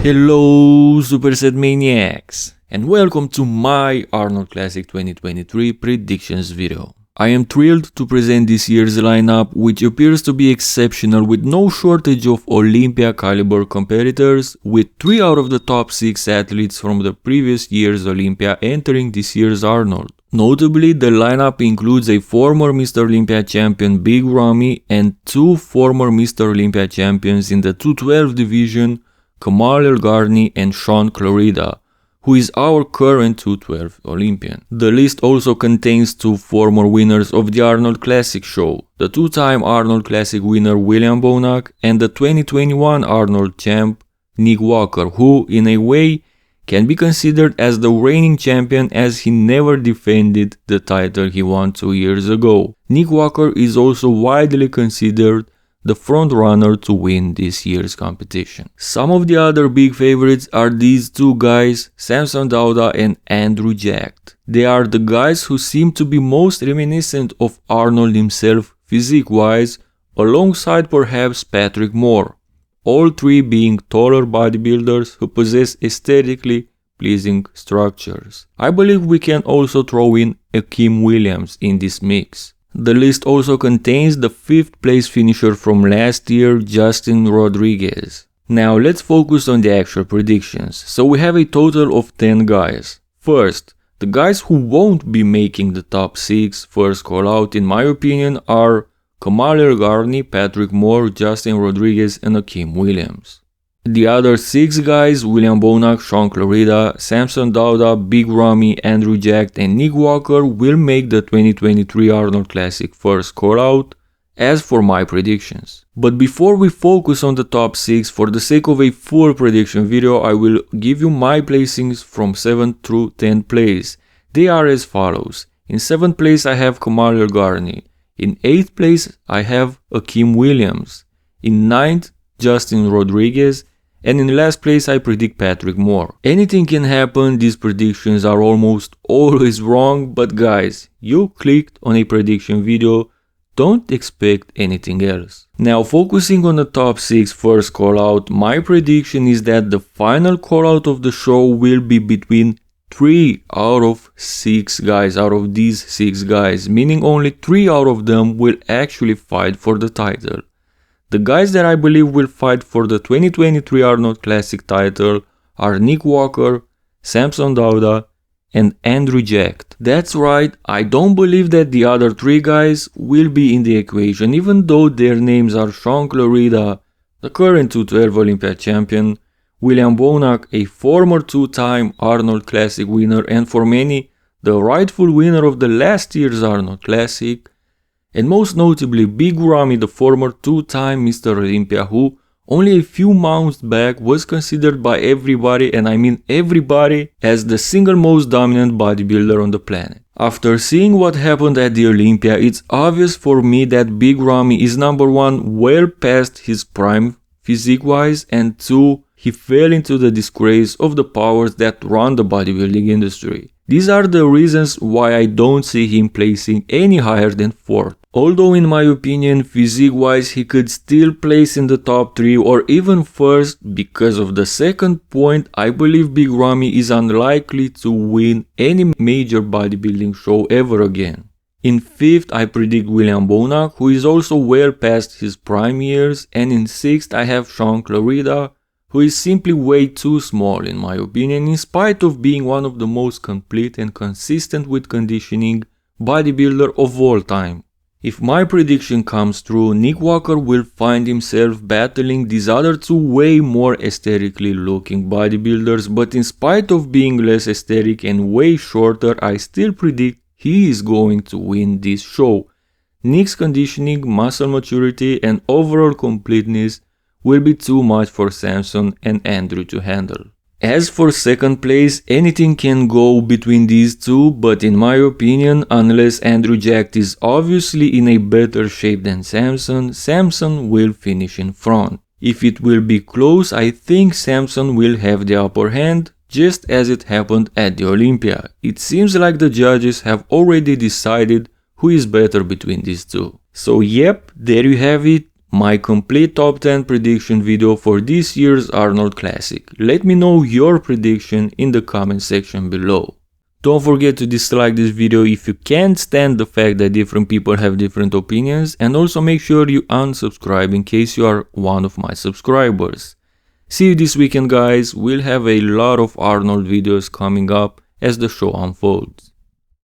Hello Superset Maniacs and welcome to my Arnold Classic 2023 predictions video. I am thrilled to present this year's lineup, which appears to be exceptional with no shortage of Olympia caliber competitors, with 3 out of the top 6 athletes from the previous year's Olympia entering this year's Arnold. Notably, the lineup includes a former Mr. Olympia champion Big Ramy and 2 former Mr. Olympia champions in the 212 division, Kamal El-Garni and Saun Clarida, who is our current 212 Olympian. The list also contains 2 former winners of the Arnold Classic show, the 2-time Arnold Classic winner William Bonac and the 2021 Arnold champ Nick Walker, who, in a way, can be considered as the reigning champion as he never defended the title he won 2 years ago. Nick Walker is also widely considered the front-runner to win this year's competition. Some of the other big favorites are these 2 guys, Samson Dauda and Andrew Jacked. They are the guys who seem to be most reminiscent of Arnold himself physique-wise, alongside perhaps Patrick Moore, all 3 being taller bodybuilders who possess aesthetically pleasing structures. I believe we can also throw in Akeem Williams in this mix. The list also contains the 5th place finisher from last year, Justin Rodriguez. Now let's focus on the actual predictions. So we have a total of 10 guys. First, the guys who won't be making the top 6 first call out in my opinion are Kamal El-Garni, Patrick Moore, Justin Rodriguez and Akeem Williams. The other 6 guys, William Bonac, Saun Clarida, Samson Dauda, Big Ramy, Andrew Jacked and Nick Walker will make the 2023 Arnold Classic first call out, as for my predictions. But before we focus on the top 6, for the sake of a full prediction video, I will give you my placings from 7th through 10th place. They are as follows. In 7th place I have Kamal El-Garni. In 8th place I have Akeem Williams. In 9th, Justin Rodriguez. And in last place I predict Patrick Moore. Anything can happen, these predictions are almost always wrong, but guys, you clicked on a prediction video, don't expect anything else. Now focusing on the top 6 first call out, my prediction is that the final call out of the show will be between 3 out of 6 guys, out of these 6 guys, meaning only 3 out of them will actually fight for the title. The guys that I believe will fight for the 2023 Arnold Classic title are Nick Walker, Samson Dauda and Andrew Jacked. That's right, I don't believe that the other 3 guys will be in the equation, even though their names are Saun Clarida, the current 212 Olympia champion, William Bonac, a former 2-time Arnold Classic winner and for many the rightful winner of the last year's Arnold Classic, and most notably Big Ramy, the former 2-time Mr. Olympia, who only a few months back was considered by everybody, and I mean everybody, as the single most dominant bodybuilder on the planet. After seeing what happened at the Olympia, it's obvious for me that Big Ramy is number 1 well past his prime physique-wise, and 2, he fell into the disgrace of the powers that run the bodybuilding industry. These are the reasons why I don't see him placing any higher than 4th. Although in my opinion, physique-wise he could still place in the top 3 or even 1st, because of the 2nd point, I believe Big Ramy is unlikely to win any major bodybuilding show ever again. In 5th I predict William Bonac, who is also well past his prime years, and in 6th I have Saun Clarida, who is simply way too small in my opinion, in spite of being one of the most complete and consistent with conditioning bodybuilder of all time. If my prediction comes true, Nick Walker will find himself battling these other 2 way more aesthetically looking bodybuilders, but in spite of being less aesthetic and way shorter, I still predict he is going to win this show. Nick's conditioning, muscle maturity and overall completeness will be too much for Samson and Andrew to handle. As for 2nd place, anything can go between these 2, but in my opinion, unless Andrew Jacked is obviously in a better shape than Samson, Samson will finish in front. If it will be close, I think Samson will have the upper hand, just as it happened at the Olympia. It seems like the judges have already decided who is better between these 2. So yep, there you have it. my complete top 10 prediction video for this year's Arnold Classic. Let me know your prediction in the comment section below. Don't forget to dislike this video if you can't stand the fact that different people have different opinions, and also make sure you unsubscribe in case you are one of my subscribers. See you this weekend guys, we'll have a lot of Arnold videos coming up as the show unfolds.